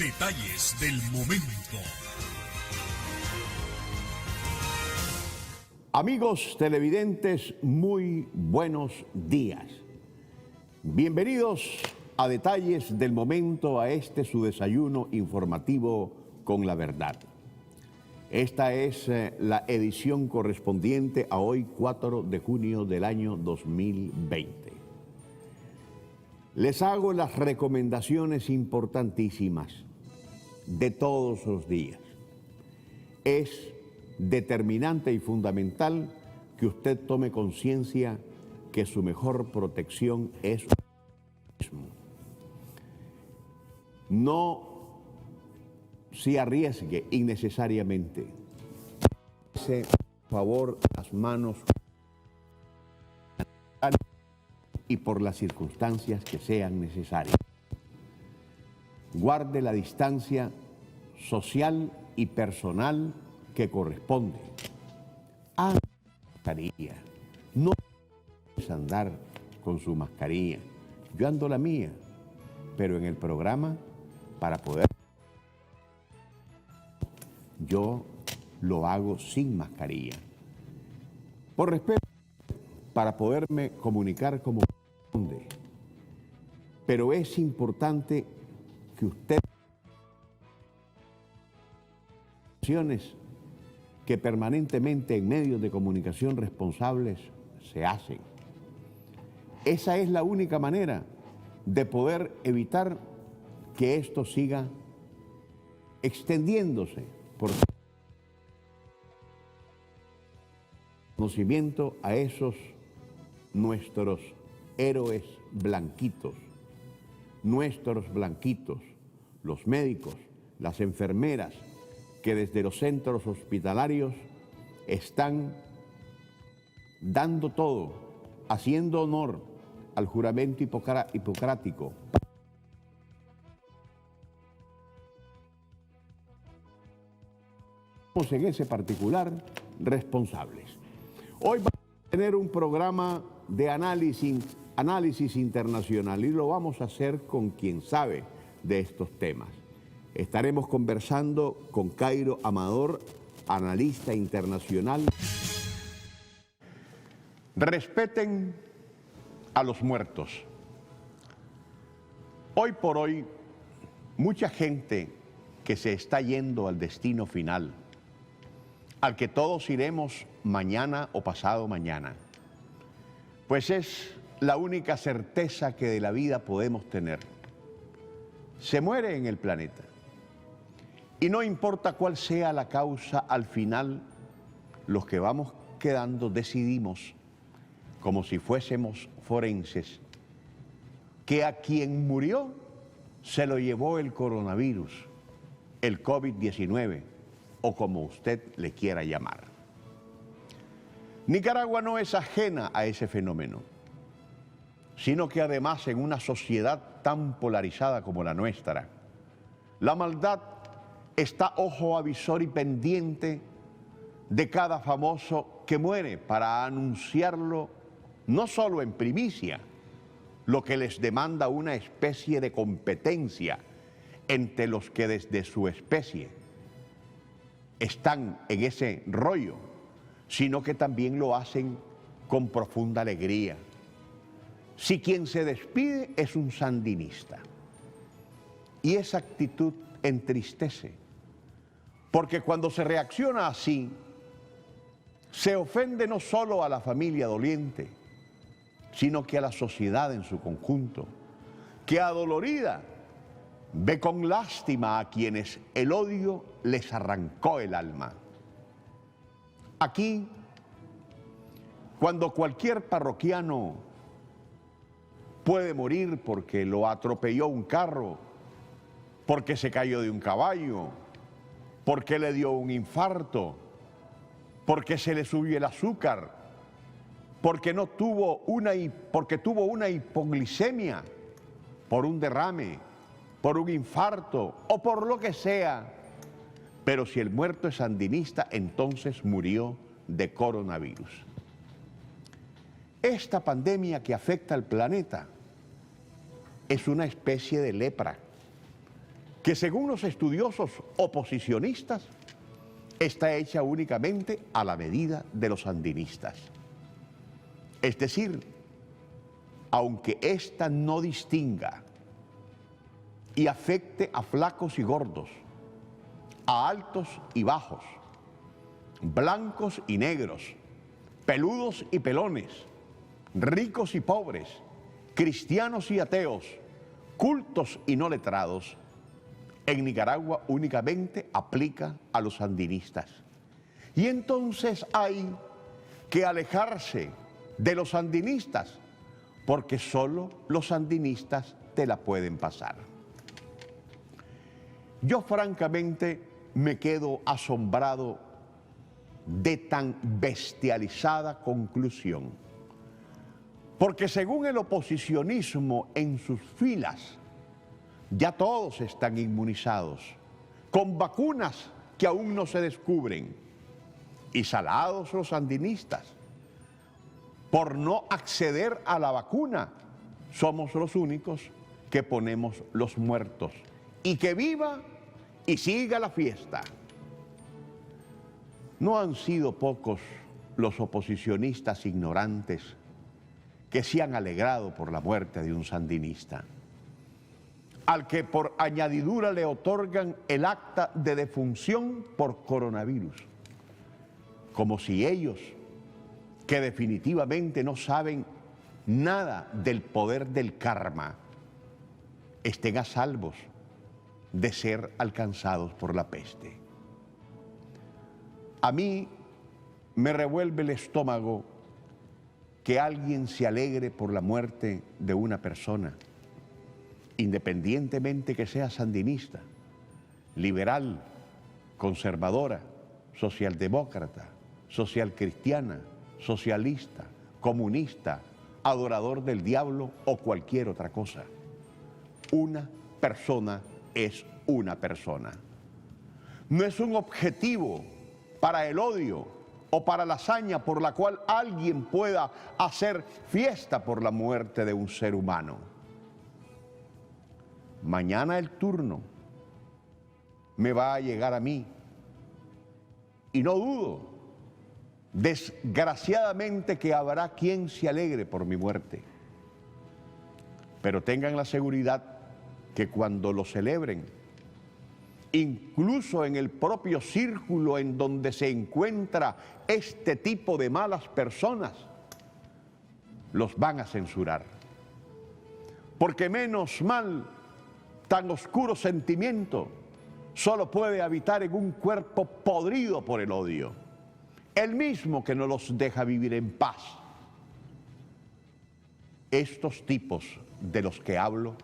Detalles del momento. Amigos televidentes, muy buenos días. Bienvenidos a Detalles del Momento, a este su desayuno informativo con la verdad. Esta es la edición correspondiente a hoy, 4 de junio del año 2020. Les hago las recomendaciones importantísimas de todos los días. Es determinante y fundamental que usted tome conciencia que su mejor protección es usted mismo. No se arriesgue innecesariamente. Por favor, las manos y por las circunstancias que sean necesarias. Guarde la distancia social y personal que corresponde. Ande con mascarilla. No puedes andar con su mascarilla. Yo ando la mía, pero en el programa, para poder, yo lo hago sin mascarilla. Por respeto, para poderme comunicar como corresponde. Pero es importante que usted que permanentemente en medios de comunicación responsables se hacen. Esa es la única manera de poder evitar que esto siga extendiéndose por conocimiento a esos nuestros héroes blanquitos, los médicos, las enfermeras, que desde los centros hospitalarios están dando todo, haciendo honor al juramento hipocrático. Somos en ese particular responsables. Hoy vamos a tener un programa de análisis internacional y lo vamos a hacer con quien sabe de estos temas. Estaremos conversando con Cairo Amador, analista internacional. Respeten a los muertos. Hoy por hoy, mucha gente que se está yendo al destino final, al que todos iremos mañana o pasado mañana, pues es la única certeza que de la vida podemos tener. Se muere en el planeta. Y no importa cuál sea la causa, al final, los que vamos quedando decidimos, como si fuésemos forenses, que a quien murió se lo llevó el coronavirus, el COVID-19, o como usted le quiera llamar. Nicaragua no es ajena a ese fenómeno, sino que además en una sociedad tan polarizada como la nuestra, la maldad está ojo avisor y pendiente de cada famoso que muere para anunciarlo no solo en primicia, lo que les demanda una especie de competencia entre los que desde su especie están en ese rollo, sino que también lo hacen con profunda alegría. Si quien se despide es un sandinista, y esa actitud entristece, porque cuando se reacciona así, se ofende no solo a la familia doliente, sino que a la sociedad en su conjunto, que adolorida ve con lástima a quienes el odio les arrancó el alma. Aquí, cuando cualquier parroquiano puede morir porque lo atropelló un carro, porque se cayó de un caballo, porque le dio un infarto, porque se le subió el azúcar, porque tuvo una hipoglicemia, por un derrame, por un infarto o por lo que sea. Pero si el muerto es sandinista, entonces murió de coronavirus. Esta pandemia que afecta al planeta es una especie de lepra que según los estudiosos oposicionistas está hecha únicamente a la medida de los sandinistas. Es decir, aunque ésta no distinga y afecte a flacos y gordos, a altos y bajos, blancos y negros, peludos y pelones, ricos y pobres, cristianos y ateos, cultos y no letrados, en Nicaragua únicamente aplica a los sandinistas. Y entonces hay que alejarse de los sandinistas, porque solo los sandinistas te la pueden pasar. Yo francamente me quedo asombrado de tan bestializada conclusión, porque según el oposicionismo en sus filas, ya todos están inmunizados, con vacunas que aún no se descubren, y salados los sandinistas. Por no acceder a la vacuna, somos los únicos que ponemos los muertos. Y que viva y siga la fiesta. No han sido pocos los oposicionistas ignorantes que se han alegrado por la muerte de un sandinista, al que por añadidura le otorgan el acta de defunción por coronavirus, como si ellos, que definitivamente no saben nada del poder del karma, estén a salvos de ser alcanzados por la peste. A mí me revuelve el estómago que alguien se alegre por la muerte de una persona, independientemente que sea sandinista, liberal, conservadora, socialdemócrata, socialcristiana, socialista, comunista, adorador del diablo o cualquier otra cosa. Una persona es una persona. No es un objetivo para el odio o para la hazaña por la cual alguien pueda hacer fiesta por la muerte de un ser humano. Mañana el turno me va a llegar a mí y no dudo, desgraciadamente, que habrá quien se alegre por mi muerte. Pero tengan la seguridad que cuando lo celebren, incluso en el propio círculo en donde se encuentra este tipo de malas personas, los van a censurar. Porque menos mal, tan oscuro sentimiento solo puede habitar en un cuerpo podrido por el odio, el mismo que no los deja vivir en paz. Estos tipos de los que hablo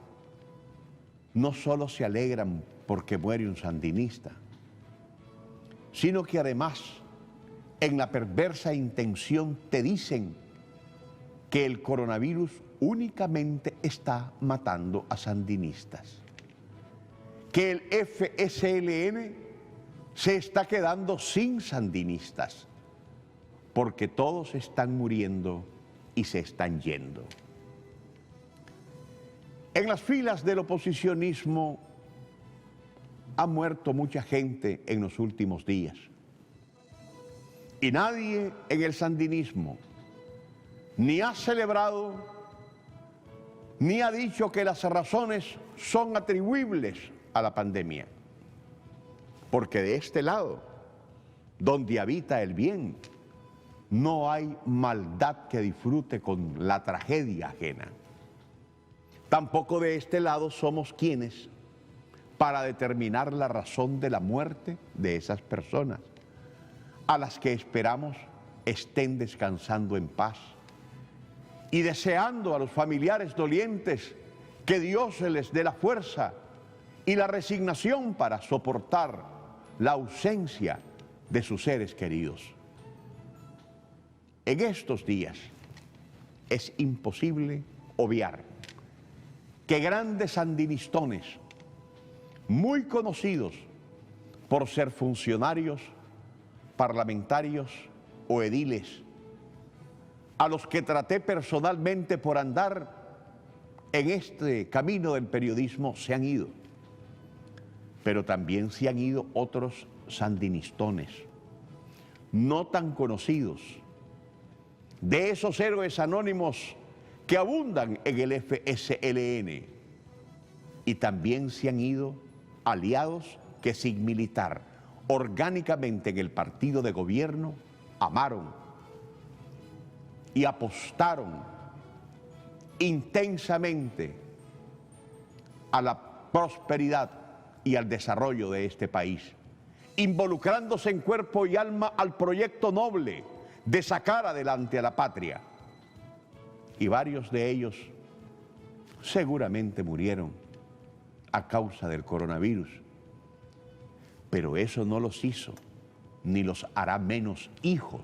no solo se alegran porque muere un sandinista, sino que además en la perversa intención te dicen que el coronavirus únicamente está matando a sandinistas, que el FSLN se está quedando sin sandinistas, porque todos están muriendo y se están yendo. En las filas del oposicionismo ha muerto mucha gente en los últimos días. Y nadie en el sandinismo ni ha celebrado ni ha dicho que las razones son atribuibles a la pandemia. Porque de este lado, donde habita el bien, no hay maldad que disfrute con la tragedia ajena. Tampoco de este lado somos quienes para determinar la razón de la muerte de esas personas, a las que esperamos estén descansando en paz y deseando a los familiares dolientes que Dios les dé la fuerza y la resignación para soportar la ausencia de sus seres queridos. En estos días es imposible obviar que grandes sandinistones, muy conocidos por ser funcionarios, parlamentarios o ediles, a los que traté personalmente por andar en este camino del periodismo, se han ido. pero también se han ido otros sandinistones, no tan conocidos, de esos héroes anónimos que abundan en el FSLN, y también se han ido aliados que sin militar orgánicamente en el partido de gobierno amaron y apostaron intensamente a la prosperidad y al desarrollo de este país, involucrándose en cuerpo y alma al proyecto noble de sacar adelante a la patria. Y varios de ellos seguramente murieron a causa del coronavirus, pero eso no los hizo ni los hará menos hijos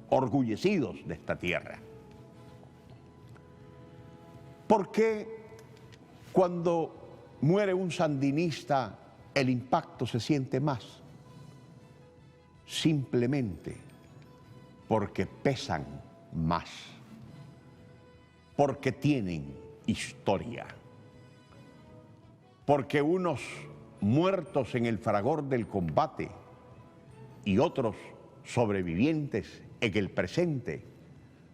orgullecidos de esta tierra. ¿Por qué cuando muere un sandinista el impacto se siente más? Simplemente porque pesan más, porque tienen historia, porque unos muertos en el fragor del combate y otros sobrevivientes en el presente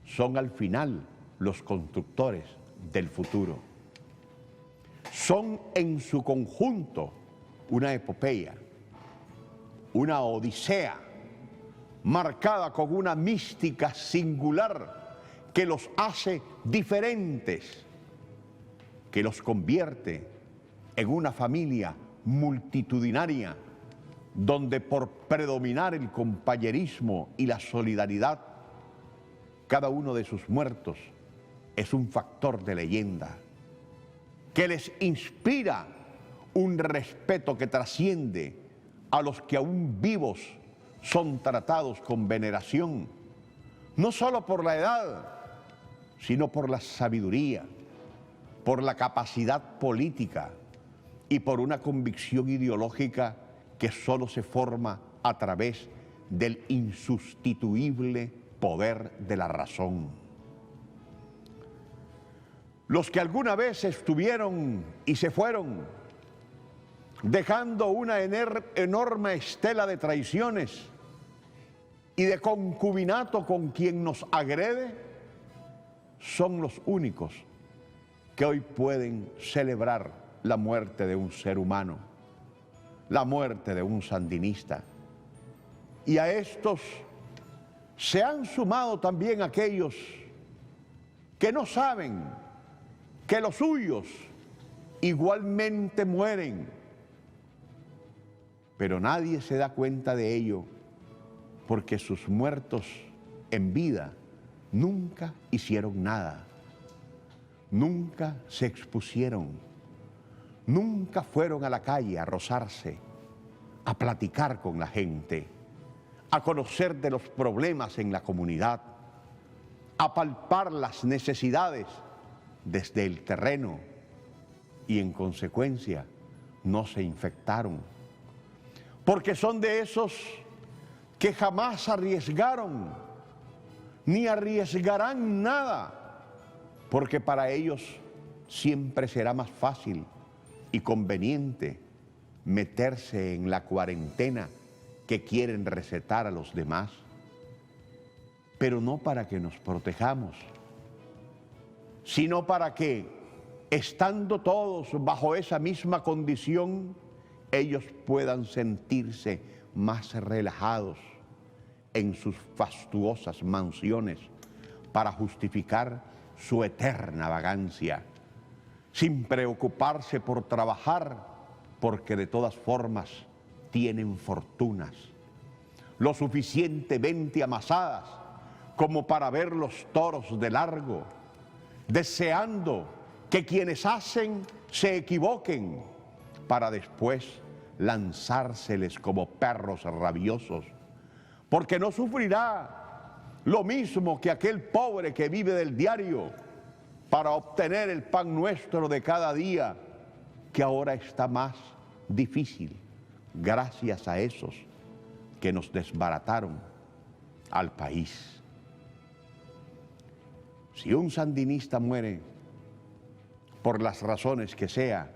son al final los constructores del futuro. Son en su conjunto una epopeya, una odisea marcada con una mística singular que los hace diferentes, que los convierte en una familia multitudinaria donde por predominar el compañerismo y la solidaridad, cada uno de sus muertos es un factor de leyenda que les inspira un respeto que trasciende a los que aún vivos son tratados con veneración, no solo por la edad, sino por la sabiduría, por la capacidad política y por una convicción ideológica que solo se forma a través del insustituible poder de la razón. Los que alguna vez estuvieron y se fueron, dejando una enorme estela de traiciones y de concubinato con quien nos agrede, son los únicos que hoy pueden celebrar la muerte de un ser humano, la muerte de un sandinista. Y a estos se han sumado también aquellos que no saben que los suyos igualmente mueren, pero nadie se da cuenta de ello porque sus muertos en vida nunca hicieron nada, nunca se expusieron, nunca fueron a la calle a rozarse, a platicar con la gente, a conocer de los problemas en la comunidad, a palpar las necesidades desde el terreno y en consecuencia no se infectaron. Porque son de esos que jamás arriesgaron ni arriesgarán nada, porque para ellos siempre será más fácil y conveniente meterse en la cuarentena que quieren recetar a los demás, pero no para que nos protejamos, sino para que, estando todos bajo esa misma condición, ellos puedan sentirse más relajados en sus fastuosas mansiones para justificar su eterna vagancia, sin preocuparse por trabajar, porque de todas formas tienen fortunas lo suficientemente amasadas como para ver los toros de largo, deseando que quienes hacen se equivoquen para después lanzárseles como perros rabiosos, porque no sufrirá lo mismo que aquel pobre que vive del diario para obtener el pan nuestro de cada día, que ahora está más difícil gracias a esos que nos desbarataron al país. Si un sandinista muere por las razones que sea,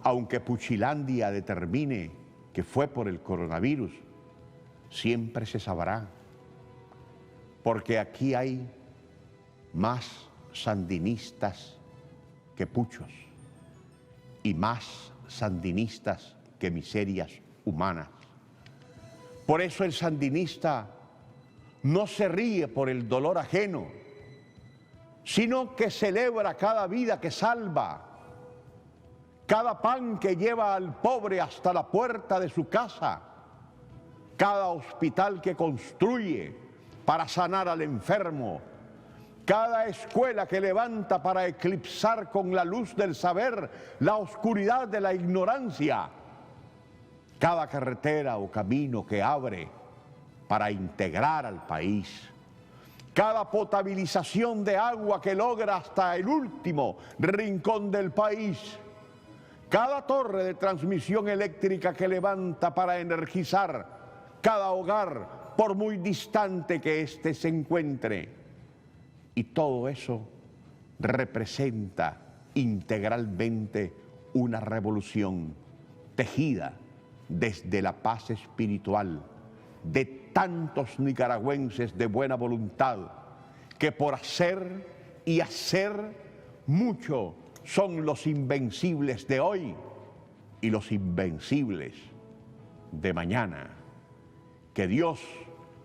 aunque Puchilandia determine que fue por el coronavirus, siempre se sabrá, porque aquí hay más sandinistas que puchos y más sandinistas que miserias humanas. Por eso el sandinista no se ríe por el dolor ajeno, sino que celebra cada vida que salva, cada pan que lleva al pobre hasta la puerta de su casa, cada hospital que construye para sanar al enfermo, cada escuela que levanta para eclipsar con la luz del saber la oscuridad de la ignorancia, cada carretera o camino que abre para integrar al país, cada potabilización de agua que logra hasta el último rincón del país, cada torre de transmisión eléctrica que levanta para energizar cada hogar, por muy distante que éste se encuentre. Y todo eso representa integralmente una revolución tejida desde la paz espiritual de tantos nicaragüenses de buena voluntad que por hacer y hacer mucho son los invencibles de hoy y los invencibles de mañana. Que Dios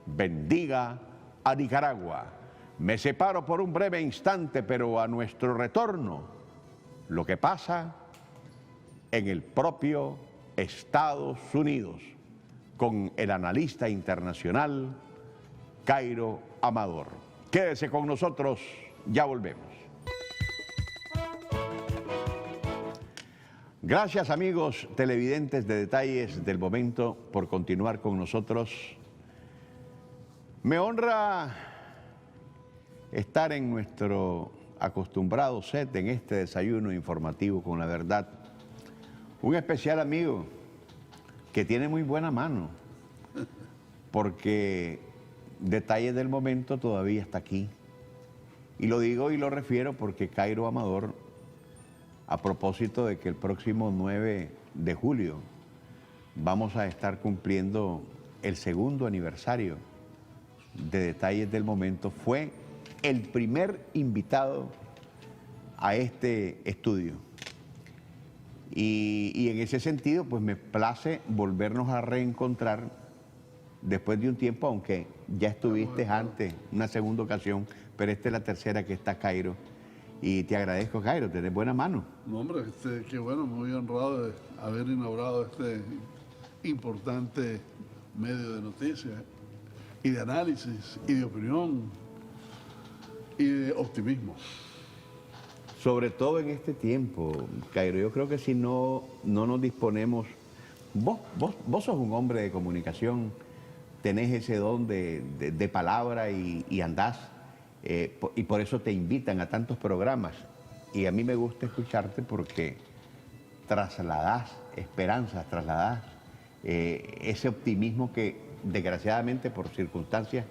bendiga a Nicaragua. Me separo por un breve instante, pero a nuestro retorno, lo que pasa en el propio Estados Unidos, con el analista internacional Cairo Amador. Quédese con nosotros, ya volvemos. Gracias, amigos televidentes de Detalles del Momento, por continuar con nosotros. Me honra estar en nuestro acostumbrado set en este desayuno informativo con la verdad. Un especial amigo que tiene muy buena mano, porque Detalles del Momento todavía está aquí. Y lo digo y lo refiero porque Cairo Amador, a propósito de que el próximo 9 de julio vamos a estar cumpliendo el segundo aniversario de Detalles del Momento, fue el primer invitado a este estudio. Y en ese sentido, pues me place volvernos a reencontrar después de un tiempo, aunque ya estuviste antes, una segunda ocasión, pero esta es la tercera que está Cairo. Y te agradezco, Cairo, tenés buena mano. No, hombre, qué bueno, muy honrado de haber inaugurado este importante medio de noticias y de análisis y de opinión y de optimismo. Sobre todo en este tiempo, Cairo, yo creo que si no nos disponemos, vos sos un hombre de comunicación, tenés ese don de palabra y andás, y por eso te invitan a tantos programas. Y a mí me gusta escucharte porque trasladás esperanzas, trasladás ese optimismo que desgraciadamente por circunstancias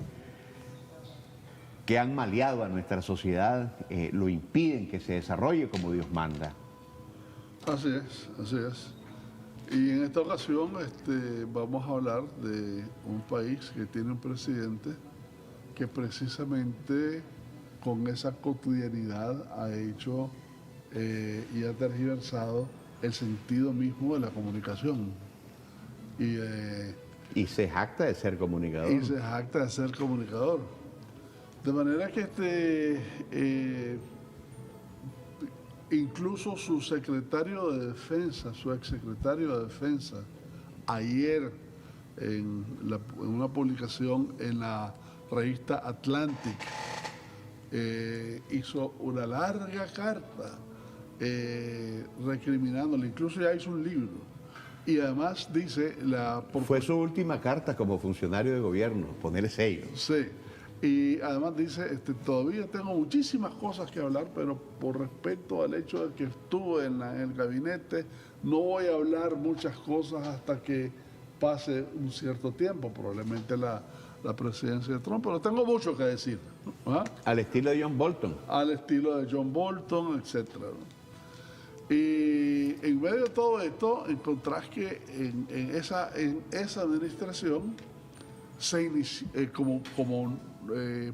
que han maleado a nuestra sociedad, lo impiden que se desarrolle como Dios manda. Así es, así es. Y en esta ocasión vamos a hablar de un país que tiene un presidente que precisamente con esa cotidianidad ha hecho y ha tergiversado el sentido mismo de la comunicación. Y se jacta de ser comunicador. Y se jacta de ser comunicador. De manera que incluso su secretario de Defensa, su exsecretario de Defensa, ayer en una publicación en la revista Atlantic, hizo una larga carta recriminándole, incluso ya hizo un libro. Y además dice... Fue su última carta como funcionario de gobierno, ponerle sello. Sí. Y además dice, todavía tengo muchísimas cosas que hablar, pero por respecto al hecho de que estuve en el gabinete, no voy a hablar muchas cosas hasta que pase un cierto tiempo, probablemente la presidencia de Trump, pero tengo mucho que decir. ¿Ah? Al estilo de John Bolton. Al estilo de John Bolton, etc. Y en medio de todo esto, encontrás que en esa administración se inició,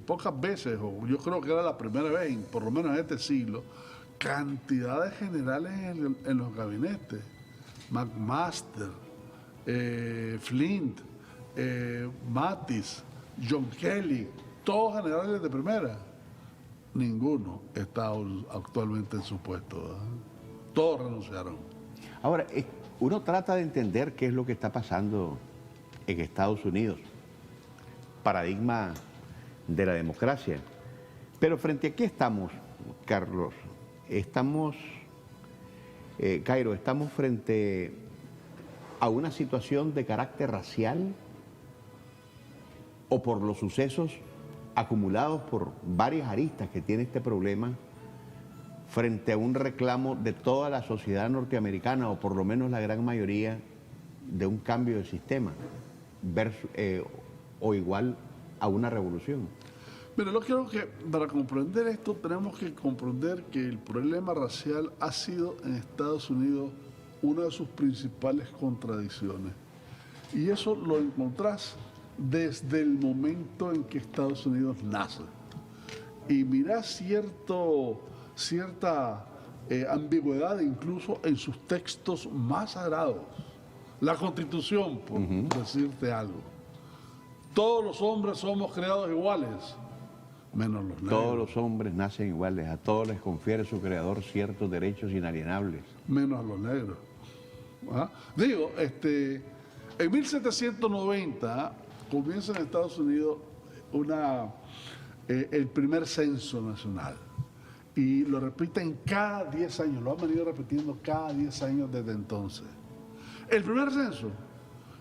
pocas veces, o yo creo que era la primera vez, por lo menos en este siglo, cantidad de generales en los gabinetes. McMaster, Flint, Mattis, John Kelly, todos generales de primera. Ninguno está actualmente en su puesto, ¿verdad? Todos renunciaron. Ahora, uno trata de entender qué es lo que está pasando en Estados Unidos, paradigma de la democracia. Pero frente a qué estamos, Carlos, Cairo, estamos frente a una situación de carácter racial o por los sucesos acumulados por varias aristas que tiene este problema, frente a un reclamo de toda la sociedad norteamericana, o por lo menos la gran mayoría, de un cambio de sistema, o igual a una revolución. Mira, yo creo que para comprender esto tenemos que comprender que el problema racial ha sido en Estados Unidos una de sus principales contradicciones. Y eso lo encontrás desde el momento en que Estados Unidos nace. Y mirá cierta ambigüedad incluso en sus textos más sagrados. La Constitución, por decirte algo. Todos los hombres somos creados iguales, menos los negros. Todos los hombres nacen iguales, a todos les confiere su creador ciertos derechos inalienables. Menos a los negros. ¿Ah? Digo, en 1790 comienza en Estados Unidos el primer censo nacional. Y lo repiten cada 10 años, lo han venido repitiendo cada 10 años desde entonces. El primer censo,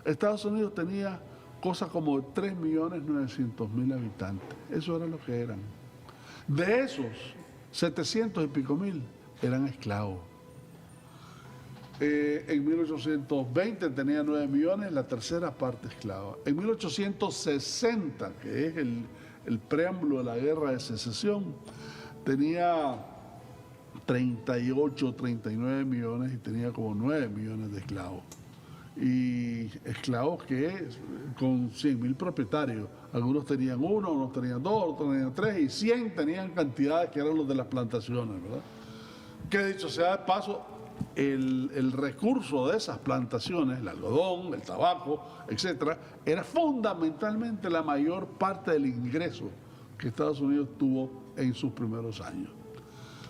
Estados Unidos tenía cosas como 3.900.000 habitantes. Eso era lo que eran. De esos, 700 y pico mil eran esclavos. En 1820 tenía 9 millones, la tercera parte esclava. En 1860, que es el preámbulo de la Guerra de Secesión, tenía 38, 39 millones y tenía como 9 millones de esclavos. Y esclavos con 100.000 propietarios. Algunos tenían uno, otros tenían dos, otros tenían tres, y 100 tenían cantidades que eran los de las plantaciones, ¿verdad? Que dicho sea de paso, el recurso de esas plantaciones, el algodón, el tabaco, etcétera, era fundamentalmente la mayor parte del ingreso que Estados Unidos tuvo en sus primeros años.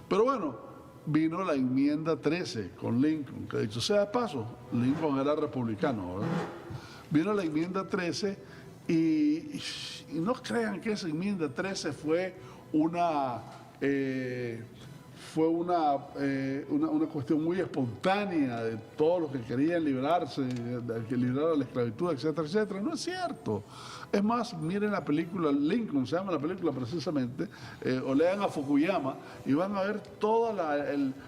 Pero bueno, vino la enmienda 13 con Lincoln, que dicho sea de paso, Lincoln era republicano, ¿verdad? Vino la enmienda 13 y no crean que esa enmienda 13 fue una cuestión muy espontánea de todos los que querían librarse, que librar a la esclavitud, etcétera, etcétera. No es cierto. Es más, miren la película Lincoln, se llama la película precisamente, o lean a Fukuyama y van a ver todas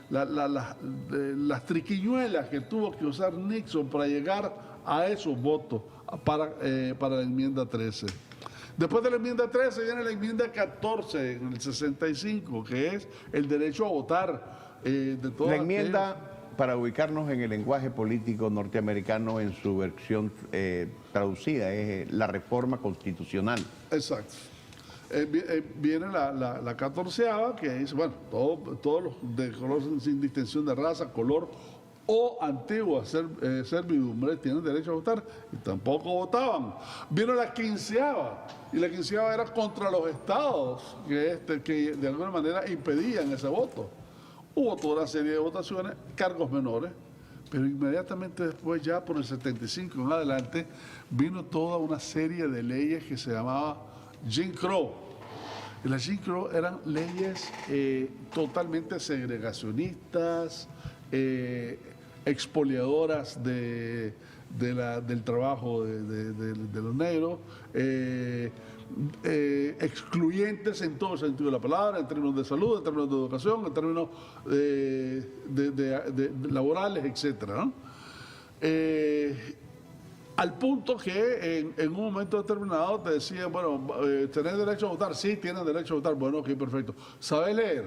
las triquiñuelas que tuvo que usar Nixon para llegar a esos votos para la enmienda 13. Después de la enmienda 13 viene la enmienda 14 en el 65, que es el derecho a votar de todas la enmienda, para ubicarnos en el lenguaje político norteamericano en su versión traducida, es la reforma constitucional. Exacto. Viene la 14ª, que dice, bueno, todos los de color sin distinción de raza, color o antigua servidumbre tienen derecho a votar, y tampoco votaban. Vino la 15ª, y la 15ª era contra los estados que de alguna manera impedían ese voto. Hubo toda una serie de votaciones, cargos menores, pero inmediatamente después, ya por el 75 en adelante, vino toda una serie de leyes que se llamaba Jim Crow. Y las Jim Crow eran leyes totalmente segregacionistas, expoliadoras del trabajo de los negros, excluyentes en todo el sentido de la palabra, en términos de salud, en términos de educación, en términos laborales, etcétera, ¿no? Al punto que en un momento determinado te decían, bueno, ¿tenés derecho a votar? Sí, tienes derecho a votar. Bueno, ok, perfecto. ¿Sabes leer?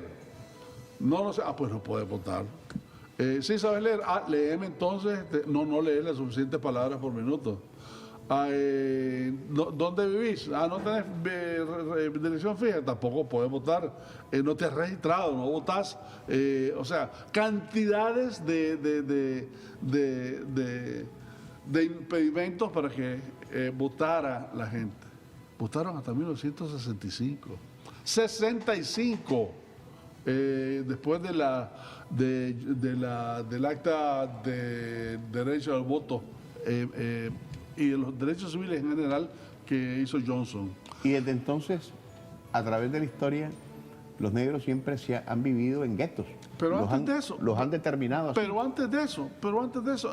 No lo sé. Ah, pues no puedes votar. ¿Sí sabes leer? Léeme entonces. No lees las suficientes palabras por minuto. ¿Dónde vivís? No tenés dirección fija, tampoco podés votar. No te has registrado, no votás. O sea, cantidades de impedimentos para que votara la gente. Votaron hasta 1965. 65. Después del acta de derecho al voto y de los derechos civiles en general que hizo Johnson. Y desde entonces, a través de la historia, los negros siempre han vivido en guetos. Pero antes de eso, los han determinado así. Pero antes de eso,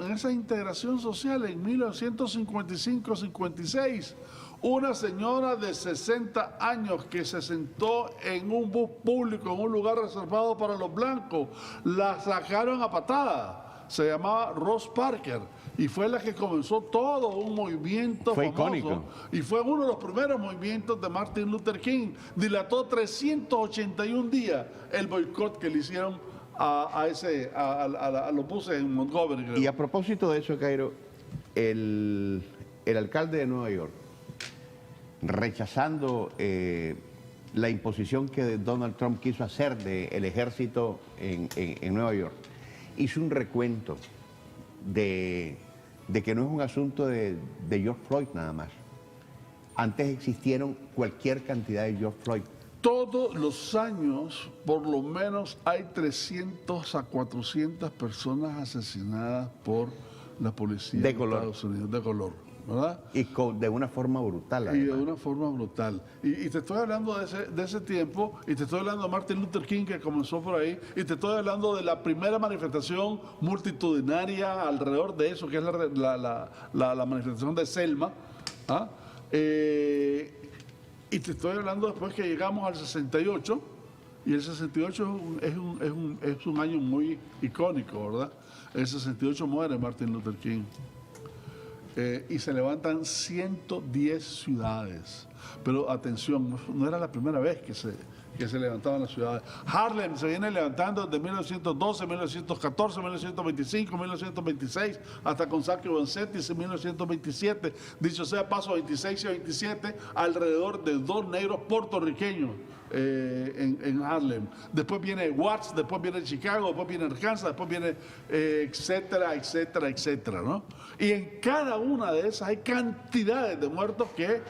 en esa integración social en 1955-56, una señora de 60 años que se sentó en un bus público, en un lugar reservado para los blancos, la sacaron a patada. Se llamaba Rosa Parks y fue la que comenzó todo un movimiento fue famoso. Icónico. Y fue uno de los primeros movimientos de Martin Luther King. Dilató 381 días el boicot que le hicieron a los buses en Montgomery, creo. Y a propósito de eso, Cairo, el alcalde de Nueva York, rechazando la imposición que Donald Trump quiso hacer del ejército en Nueva York, hizo un recuento de que no es un asunto de George Floyd nada más. Antes existieron cualquier cantidad de George Floyd. Todos los años, por lo menos, hay 300 a 400 personas asesinadas por la policía de Estados Unidos, de color, ¿verdad? Y de una forma brutal. Y de una forma brutal. Y te estoy hablando de ese tiempo, y te estoy hablando de Martin Luther King, que comenzó por ahí, y te estoy hablando de la primera manifestación multitudinaria alrededor de eso, que es la manifestación de Selma. Y te estoy hablando después que llegamos al 68, y el 68 es un año muy icónico, ¿verdad? El 68 muere Martin Luther King. Y se levantan 110 ciudades. Pero atención, no era la primera vez que se levantaban las ciudades. Harlem se viene levantando desde 1912, 1914, 1925, 1926, hasta con Saki Vanzetti en 1927. Dicho sea paso, 26 y 27, alrededor de 2 negros puertorriqueños en Harlem. Después viene Watts, después viene Chicago, después viene Arkansas, después viene etcétera, etcétera, etcétera, ¿no? Y en cada una de esas hay cantidades de muertos que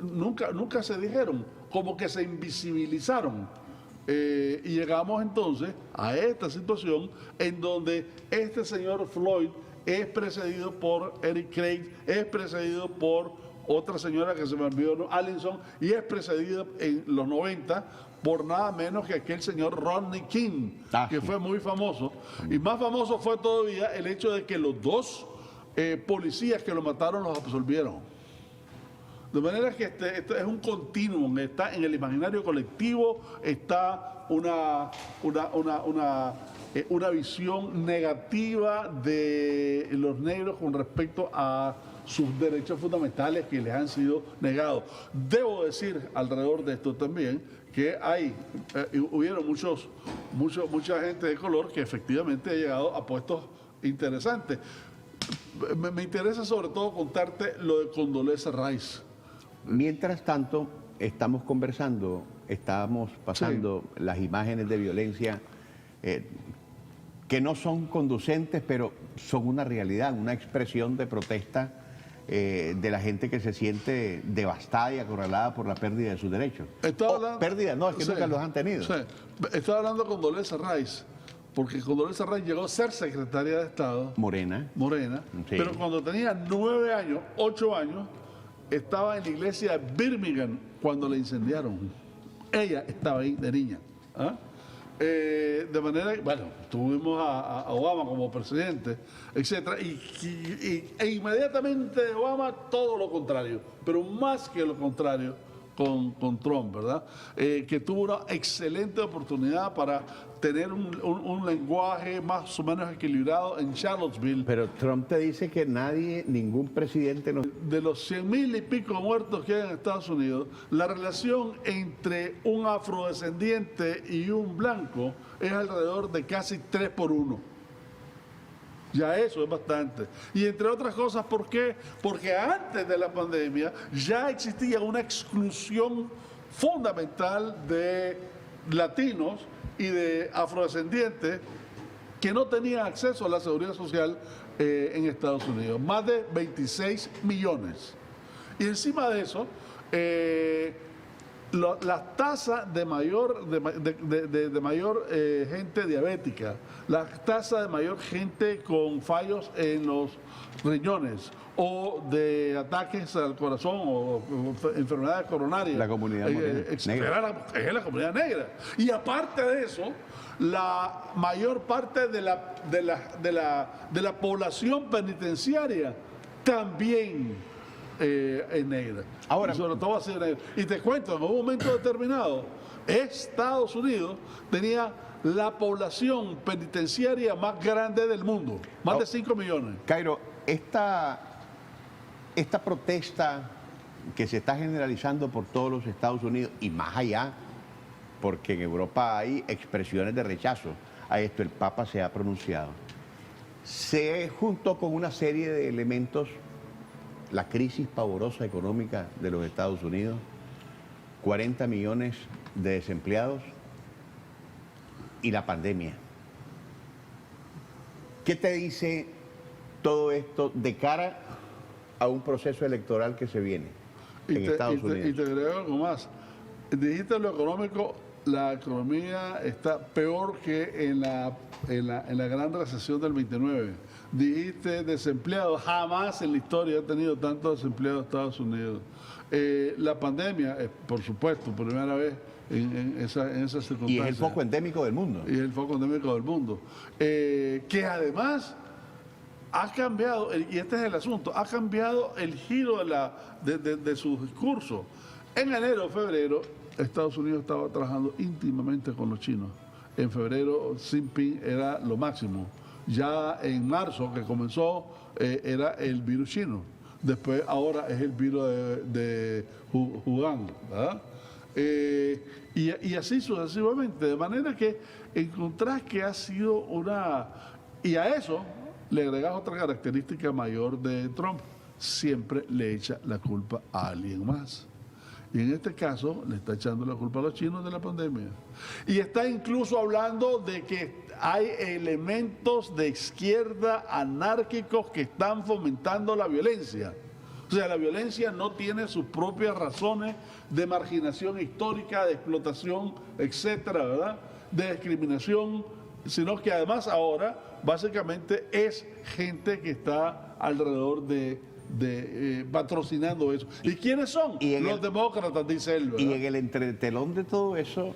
nunca se dijeron, como que se invisibilizaron. Y llegamos entonces a esta situación en donde este señor Floyd es precedido por Eric Craig, es precedido por otra señora que se me olvidó, Allison, y es precedido en los 90 por nada menos que aquel señor Rodney King, que fue muy famoso. Y más famoso fue todavía el hecho de que los 2 policías que lo mataron los absolvieron. De manera que esto es un continuum, está en el imaginario colectivo, está una visión negativa de los negros con respecto a sus derechos fundamentales que les han sido negados. Debo decir alrededor de esto también que hubieron mucha gente de color que efectivamente ha llegado a puestos interesantes. Me interesa sobre todo contarte lo de Condoleezza Rice. Mientras tanto, estábamos pasando las imágenes de violencia que no son conducentes, pero son una realidad, una expresión de protesta de la gente que se siente devastada y acorralada por la pérdida de sus derechos. Pérdida, no, es que nunca los han tenido. Sí. Estaba hablando con Condoleezza Rice, porque Condoleezza Rice llegó a ser secretaria de Estado. Morena. Sí. Pero cuando tenía 9 años, 8 años, estaba en la iglesia de Birmingham cuando la incendiaron. Ella estaba ahí de niña. De manera que, bueno, tuvimos a Obama como presidente, etcétera, e inmediatamente de Obama todo lo contrario, pero más que lo contrario con Trump, ¿verdad? Que tuvo una excelente oportunidad para tener un lenguaje más o menos equilibrado en Charlottesville. Pero Trump te dice que nadie, ningún presidente... De los 100.000 y pico muertos que hay en Estados Unidos, la relación entre un afrodescendiente y un blanco es alrededor de casi 3:1. Ya eso es bastante. Y entre otras cosas, ¿por qué? Porque antes de la pandemia ya existía una exclusión fundamental de latinos y de afrodescendientes que no tenían acceso a la seguridad social en Estados Unidos. Más de 26 millones. Y encima de eso, la tasa de mayor gente diabética, la tasa de mayor gente con fallos en los riñones o de ataques al corazón o enfermedades coronarias, La comunidad negra. Es la comunidad negra. Y aparte de eso, la mayor parte de la población penitenciaria también es negra. Ahora, y sobre todo así negra. Y te cuento, en un momento determinado, Estados Unidos tenía la población penitenciaria más grande del mundo, más de 5 millones. Cairo, esta protesta que se está generalizando por todos los Estados Unidos y más allá, porque en Europa hay expresiones de rechazo a esto, el Papa se ha pronunciado, se juntó con una serie de elementos, la crisis pavorosa económica de los Estados Unidos, 40 millones de desempleados y la pandemia. ¿Qué te dice todo esto de cara a un proceso electoral que se viene en Estados Unidos? Y te agrego algo más. Dijiste lo económico, la economía está peor que en la gran recesión del 29. Dijiste desempleados, jamás en la historia ha tenido tantos desempleados Estados Unidos. La pandemia, por supuesto, primera vez en esa circunstancia. Y es el foco endémico del mundo. Y es el foco endémico del mundo. Que además ha cambiado, y este es el asunto, ha cambiado el giro de su discurso. En enero, febrero, Estados Unidos estaba trabajando íntimamente con los chinos. En febrero, Xi Jinping era lo máximo. Ya en marzo, que comenzó, era el virus chino. Después, ahora es el virus de Wuhan, ¿verdad? Y así sucesivamente. De manera que encontrás que ha sido una... Y a eso le agregas otra característica mayor de Trump. Siempre le echa la culpa a alguien más. Y en este caso le está echando la culpa a los chinos de la pandemia. Y está incluso hablando de que hay elementos de izquierda anárquicos que están fomentando la violencia. O sea, la violencia no tiene sus propias razones de marginación histórica, de explotación, etcétera, ¿verdad? De discriminación, sino que además ahora básicamente es gente que está alrededor de patrocinando eso. ¿Y quiénes son? Los demócratas, dice él, ¿verdad? Y en el entretelón de todo eso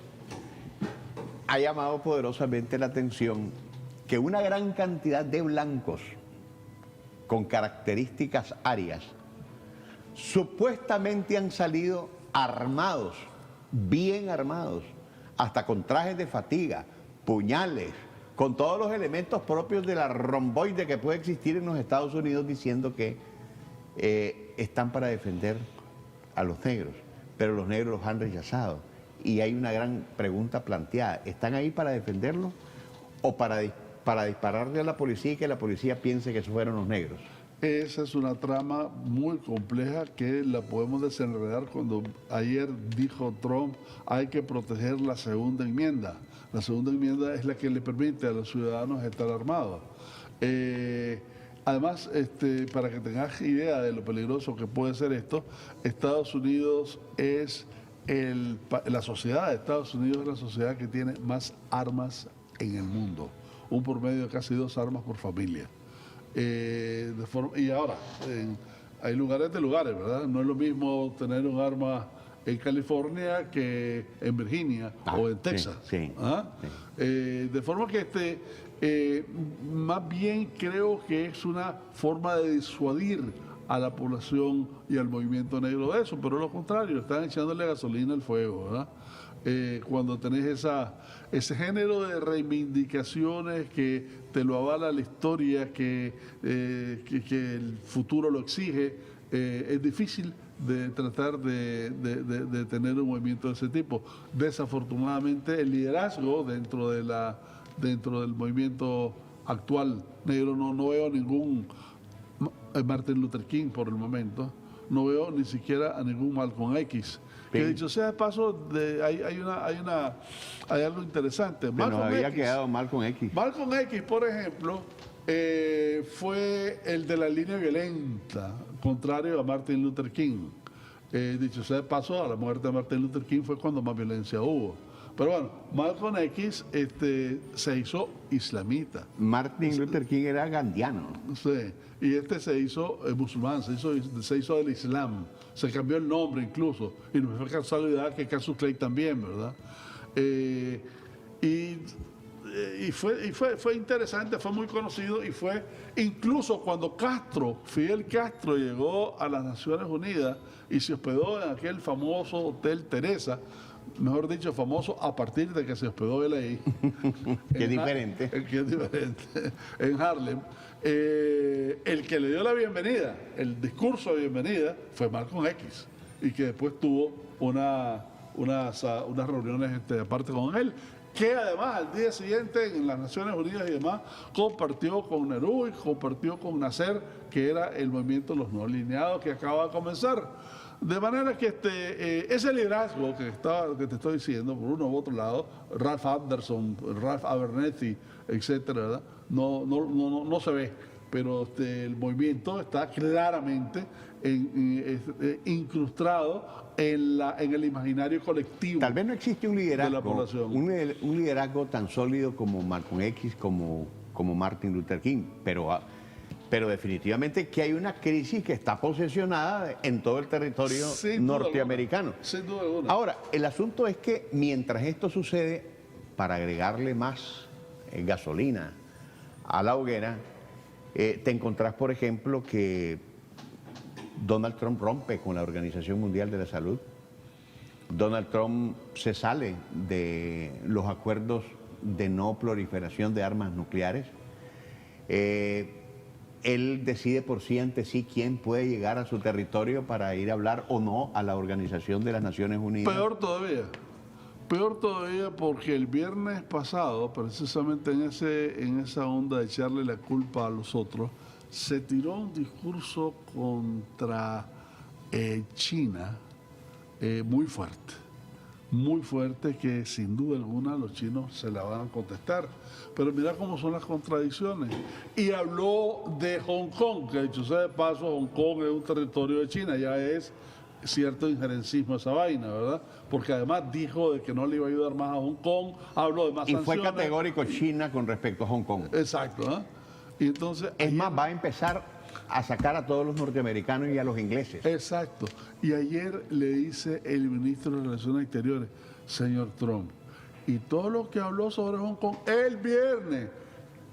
ha llamado poderosamente la atención que una gran cantidad de blancos con características arias supuestamente han salido armados, bien armados, hasta con trajes de fatiga, puñales, con todos los elementos propios de la romboide que puede existir en los Estados Unidos, diciendo que están para defender a los negros, pero los negros los han rechazado. Y hay una gran pregunta planteada: ¿están ahí para defenderlos o para dispararle a la policía y que la policía piense que esos fueron los negros? Esa es una trama muy compleja que la podemos desenredar cuando ayer dijo Trump: hay que proteger la segunda enmienda. La segunda enmienda es la que le permite a los ciudadanos estar armados. Además, para que tengas idea de lo peligroso que puede ser esto, Estados Unidos es la sociedad de Estados Unidos es la sociedad que tiene más armas en el mundo. Un promedio de casi 2 armas por familia. Y ahora, hay lugares de lugares, ¿verdad? No es lo mismo tener un arma en California que en Virginia o en Texas. Sí, ¿Ah? sí. De forma que más bien creo que es una forma de disuadir a la población y al movimiento negro de eso, pero lo contrario, están echándole gasolina al fuego, ¿verdad? cuando tenés ese género de reivindicaciones que te lo avala la historia, que el futuro lo exige, es difícil de tratar de tener un movimiento de ese tipo. Desafortunadamente, el liderazgo dentro del movimiento actual negro, no veo ningún Martin Luther King por el momento, no veo ni siquiera a ningún Malcolm X. Que dicho sea de paso, hay algo interesante. Se nos había quedado Malcolm X. Malcolm X, por ejemplo, fue el de la línea violenta, contrario a Martin Luther King. Dicho sea de paso, a la muerte de Martin Luther King fue cuando más violencia hubo. Pero bueno, Malcolm X se hizo islamita. Martin Luther King era gandiano. Sí, y se hizo musulmán, se hizo del Islam, se cambió el nombre incluso, y no fue casualidad que Cassius Clay también, ¿verdad? Y fue interesante, fue muy conocido, y fue incluso cuando Fidel Castro llegó a las Naciones Unidas y se hospedó en aquel famoso Hotel Teresa, mejor dicho, famoso a partir de que se hospedó él ahí. Qué diferente. Qué diferente. En Harlem. El que le dio la bienvenida, el discurso de bienvenida, fue Malcolm X. Y que después tuvo unas reuniones aparte con él, que además al día siguiente en las Naciones Unidas y demás compartió con Nehru y compartió con Nasser, que era el movimiento de los no alineados que acaba de comenzar. De manera que ese liderazgo que te estoy diciendo, por uno u otro lado, Ralph Anderson, Ralph Abernethy, etcétera, ¿verdad? No se ve, pero el movimiento está claramente incrustado en el imaginario colectivo. Tal vez no existe un liderazgo, de la población. Un liderazgo tan sólido como Malcolm X, como Martin Luther King, pero definitivamente que hay una crisis que está posesionada en todo el territorio norteamericano. Sin duda alguna. Ahora, el asunto es que mientras esto sucede, para agregarle más gasolina a la hoguera, te encontrás, por ejemplo, que Donald Trump rompe con la Organización Mundial de la Salud. Donald Trump se sale de los acuerdos de no proliferación de armas nucleares. Él decide por sí ante sí quién puede llegar a su territorio para ir a hablar o no a la Organización de las Naciones Unidas. Peor todavía porque el viernes pasado, precisamente en esa onda de echarle la culpa a los otros, se tiró un discurso contra China muy fuerte, que sin duda alguna los chinos se la van a contestar. Pero mira cómo son las contradicciones. Y habló de Hong Kong, que dicho sea de paso, Hong Kong es un territorio de China, ya es cierto injerencismo esa vaina, ¿verdad? Porque además dijo de que no le iba a ayudar más a Hong Kong, habló de más y sanciones. fue categórico China con respecto a Hong Kong. Exacto, ¿eh? Y entonces, es más, va a empezar a sacar a todos los norteamericanos y a los ingleses. Exacto. Y ayer le dice el ministro de Relaciones Exteriores, señor Trump, y todo lo que habló sobre Hong Kong el viernes,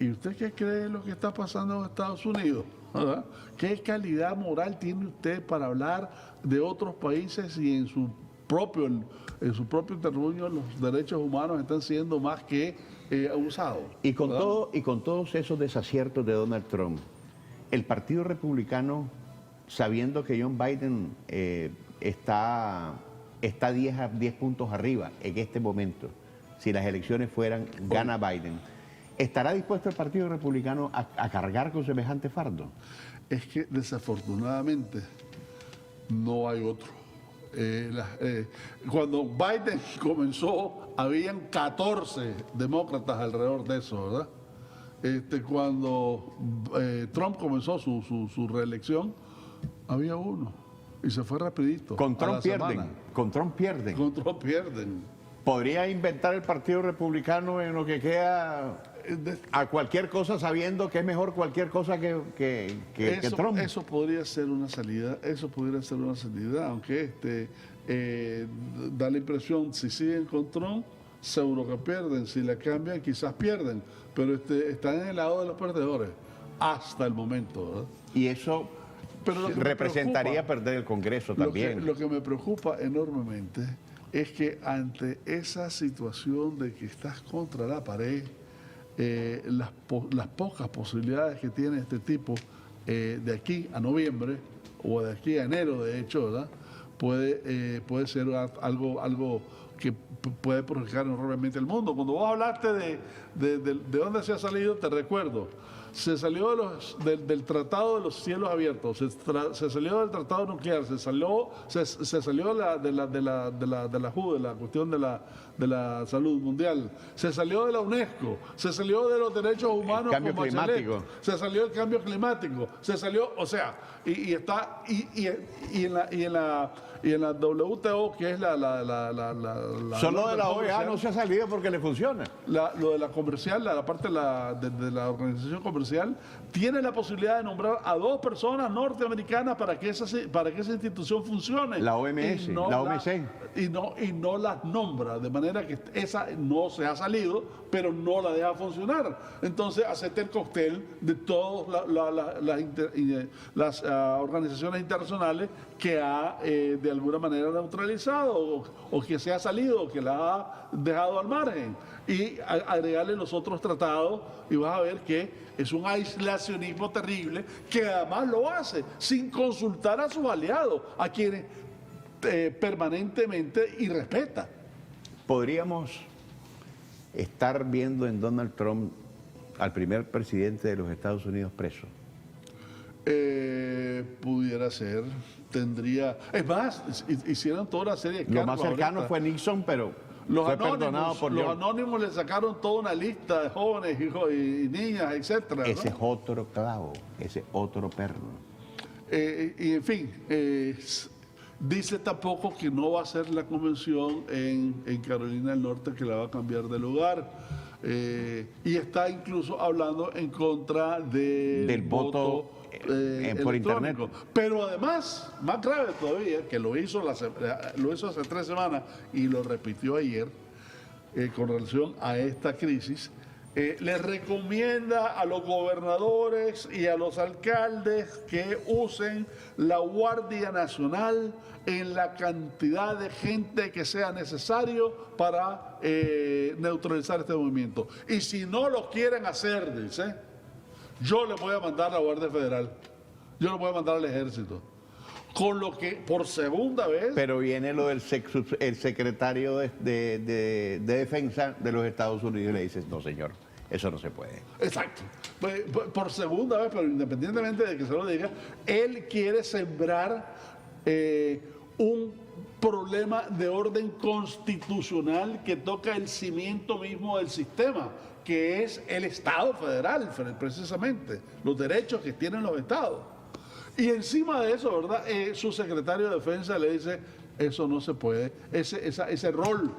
¿y usted qué cree de lo que está pasando en Estados Unidos? ¿Verdad? ¿Qué calidad moral tiene usted para hablar de otros países y en su propio terruño los derechos humanos están siendo más que abusados? Y con todos esos desaciertos de Donald Trump, el Partido Republicano, sabiendo que John Biden está 10 puntos arriba en este momento, si las elecciones fueran, gana Biden, ¿estará dispuesto el Partido Republicano a cargar con semejante fardo? Es que desafortunadamente no hay otro. Cuando Biden comenzó, habían 14 demócratas alrededor de eso, ¿verdad? Cuando Trump comenzó su reelección, había uno y se fue rapidito. Con Trump pierden. Con Trump pierden. ¿Podría inventar el Partido Republicano en lo que queda a cualquier cosa sabiendo que es mejor cualquier cosa que Trump? Eso podría ser una salida, aunque da la impresión, si siguen con Trump, seguro que pierden, si la cambian quizás pierden, pero están en el lado de los perdedores hasta el momento, ¿verdad? Y eso representaría perder el Congreso también. Lo que me preocupa enormemente es que ante esa situación de que estás contra la pared, las pocas posibilidades que tiene este tipo de aquí a noviembre o de aquí a enero, de hecho, ¿verdad? Puede ser algo que puede perjudicar enormemente el mundo. Cuando vos hablaste de dónde se ha salido, te recuerdo, se salió del Tratado de los Cielos Abiertos, se salió del Tratado Nuclear, se salió de la WHO, de la cuestión de la salud mundial, se salió de la UNESCO, se salió de los derechos humanos cambio con Bachelet, climático. se salió del cambio climático, se salió, o sea, y en la WTO, que es Solo de la OEA comercial, no se ha salido porque le funciona. lo de la comercial, la parte de la organización comercial, tiene la posibilidad de nombrar a 2 personas norteamericanas para que esa institución funcione. La OMS, la OMC. Y no las nombra, de manera que esa no se ha salido, pero no la deja funcionar. Entonces acepta el cóctel de todas las organizaciones internacionales que ha de alguna manera neutralizado o que se ha salido o que la ha dejado al margen, y agregarle los otros tratados, y vas a ver que es un aislacionismo terrible que además lo hace sin consultar a sus aliados, a quienes permanentemente irrespeta. Podríamos estar viendo en Donald Trump al primer presidente de los Estados Unidos preso. Pudiera ser, tendría... Es más, hicieron toda una serie de Lo más cargos cercano ahorita. fue Nixon, pero fue perdonado por Los George. anónimos le sacaron toda una lista de jóvenes y niñas, etcétera, ¿no? Ese es otro clavo, ese otro perro. Y en fin, dice tampoco que no va a ser la convención en Carolina del Norte que la va a cambiar de lugar. Y está incluso hablando en contra del voto por electrónico. internet. Pero además, más grave todavía, que lo hizo hace 3 semanas y lo repitió ayer, con relación a esta crisis, le recomienda a los gobernadores y a los alcaldes que usen la Guardia Nacional en la cantidad de gente que sea necesario para neutralizar este movimiento. Y si no lo quieren hacer, dice, yo les voy a mandar a la Guardia Federal, yo les voy a mandar al Ejército. Con lo que por segunda vez... Pero viene lo del el secretario de Defensa de los Estados Unidos y le dices, no señor, eso no se puede. Exacto. Por segunda vez, pero independientemente de que se lo diga, él quiere sembrar un problema de orden constitucional que toca el cimiento mismo del sistema, que es el Estado federal, precisamente, los derechos que tienen los estados. Y encima de eso, ¿verdad? Su secretario de Defensa le dice, eso no se puede, ese rol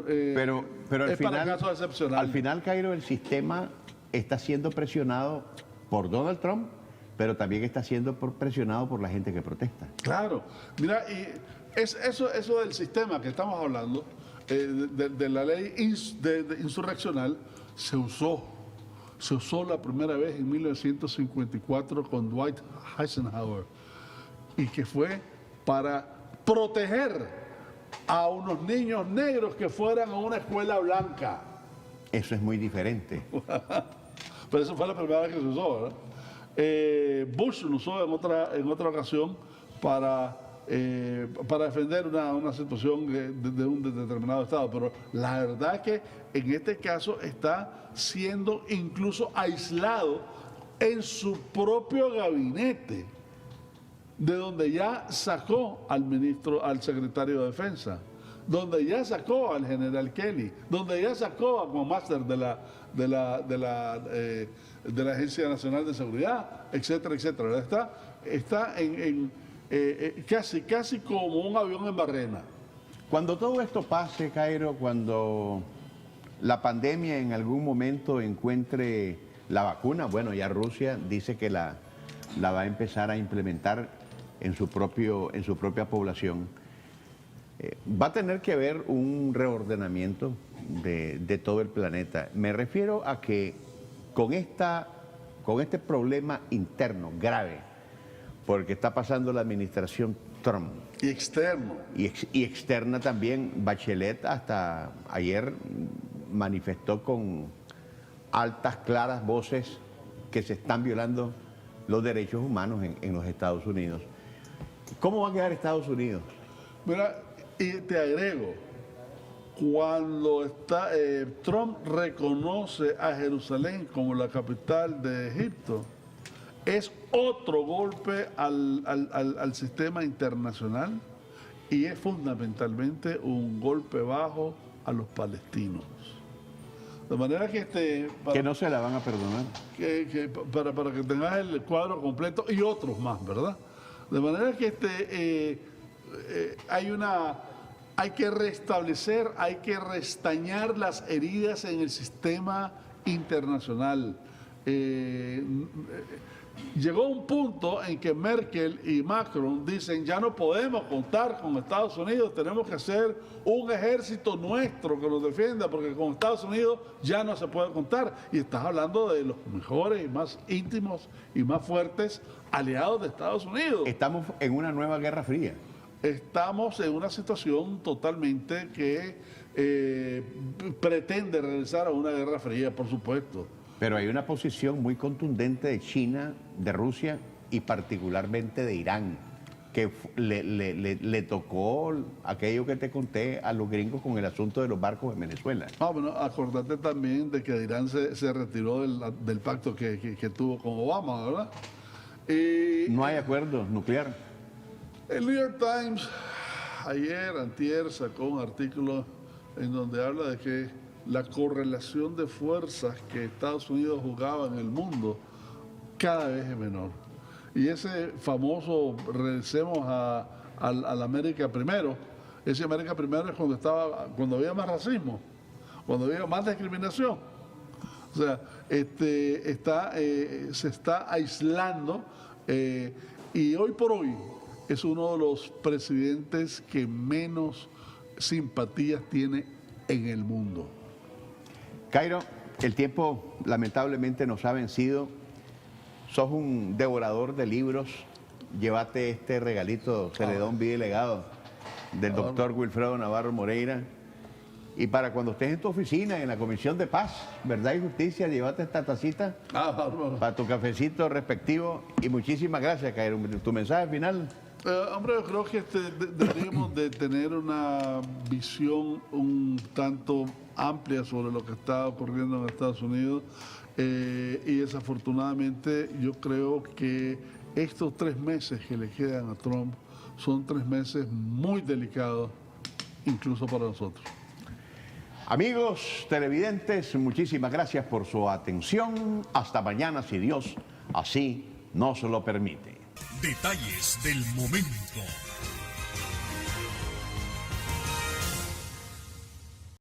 Pero al es final, para casos excepcionales. al final, Cairo, el sistema está siendo presionado por Donald Trump, pero también está siendo presionado por la gente que protesta. Claro, mira, y eso del sistema que estamos hablando, de la ley insurreccional, se usó la primera vez en 1954 con Dwight Eisenhower, y que fue para proteger a unos niños negros que fueran a una escuela blanca. Eso es muy diferente. Pero eso fue la primera vez que se usó, ¿verdad? Bush lo usó en otra ocasión para defender una situación de un determinado estado. Pero la verdad es que en este caso está siendo incluso aislado en su propio gabinete, de donde ya sacó al secretario de Defensa, donde ya sacó al general Kelly, donde ya sacó a McMaster de la Agencia Nacional de Seguridad, etcétera, etcétera. Está casi como un avión en barrena. Cuando todo esto pase, Cairo, cuando la pandemia en algún momento encuentre la vacuna, bueno, ya Rusia dice que la va a empezar a implementar en su propia población, va a tener que haber un reordenamiento de todo el planeta. Me refiero a que con este problema interno grave, porque está pasando la administración Trump. Y externo. Y externa también. Bachelet hasta ayer manifestó con altas, claras voces que se están violando los derechos humanos en los Estados Unidos. ¿Cómo va a quedar Estados Unidos? Mira, y te agrego, cuando Trump reconoce a Jerusalén como la capital de Egipto, es otro golpe al sistema internacional y es fundamentalmente un golpe bajo a los palestinos. De manera que Que no se la van a perdonar. para que tengas el cuadro completo y otros más, ¿verdad? De manera que hay que restablecer, hay que restañar las heridas en el sistema internacional. Llegó un punto en que Merkel y Macron dicen ya no podemos contar con Estados Unidos, tenemos que hacer un ejército nuestro que nos defienda porque con Estados Unidos ya no se puede contar. Y estás hablando de los mejores y más íntimos y más fuertes aliados de Estados Unidos. Estamos en una nueva Guerra Fría. Estamos en una situación totalmente que pretende regresar a una Guerra Fría, por supuesto. Pero hay una posición muy contundente de China, de Rusia y particularmente de Irán, que le tocó aquello que te conté a los gringos con el asunto de los barcos en Venezuela. Bueno, acordate también de que Irán se retiró del pacto que tuvo con Obama, ¿verdad? No hay acuerdo nuclear. El New York Times antier sacó un artículo en donde habla de que la correlación de fuerzas que Estados Unidos jugaba en el mundo cada vez es menor. Y ese famoso, regresemos al América Primero, ese América Primero es cuando había más racismo, cuando había más discriminación. O sea, se está aislando y hoy por hoy es uno de los presidentes que menos simpatías tiene en el mundo. Cairo, el tiempo lamentablemente nos ha vencido. Sos un devorador de libros. Llévate este regalito, Celedón Vida y Legado, del doctor Wilfredo Navarro Moreira. Y para cuando estés en tu oficina, en la Comisión de Paz, Verdad y Justicia, llévate esta tacita para tu cafecito respectivo. Y muchísimas gracias, Cairo. ¿Tu mensaje final? Hombre, yo creo que deberíamos de tener una visión un tanto amplia sobre lo que está ocurriendo en Estados Unidos y desafortunadamente yo creo que estos 3 meses que le quedan a Trump son 3 meses muy delicados, incluso para nosotros. Amigos televidentes, muchísimas gracias por su atención. Hasta mañana, si Dios así nos lo permite. Detalles del momento.